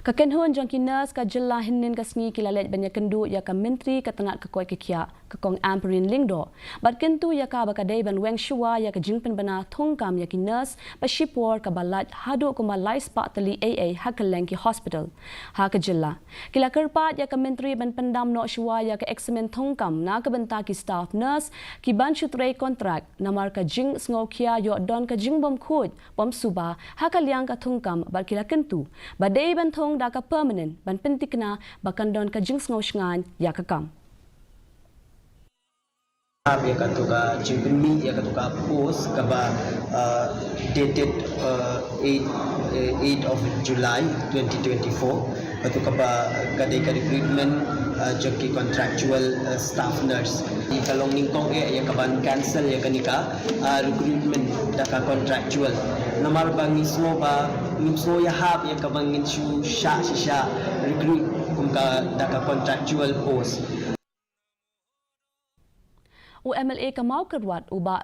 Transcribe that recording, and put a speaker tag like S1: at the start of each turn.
S1: Kakenhun jong kinas ka jela hinin kasngi kilalet banyak kendu ya ka menteri katangat ka koi kekia kong amperin lingdo. Bat kentu ya ka bakadai ban Weng Shwa ya ka Jingpynbna Thungkam ya kinas pa Shipor ka balat hadu kuma lais pak tali AA hakeleng ki hospital. Ha ka jela. Kila kerpat ya ka menteri ban pendam no Shwa ya ka eksamen Thungkam na ka benta ki staff nurse ki ban syutrei kontrak namar ka jing sngokia yo don ka jingbom khud bom suba ha ka liang ka Thungkam bat kila kentu. Badai ban thong da ka permanent ban pentikna bakan don ka jing sngoshngan ya ka kam.
S2: Ya katuka Jingpynbna ya katuka post kaba dated 8 of July 2024 katuka ba kadai ka recruitment joki contractual staff nurse di kalong ningkong ya kaban cancel ya kanika recruitment daka contractual namar bang ismo ya hab ya kabang insu sha recruit kumka daka contractual post
S1: UMLA kamau kerwat uba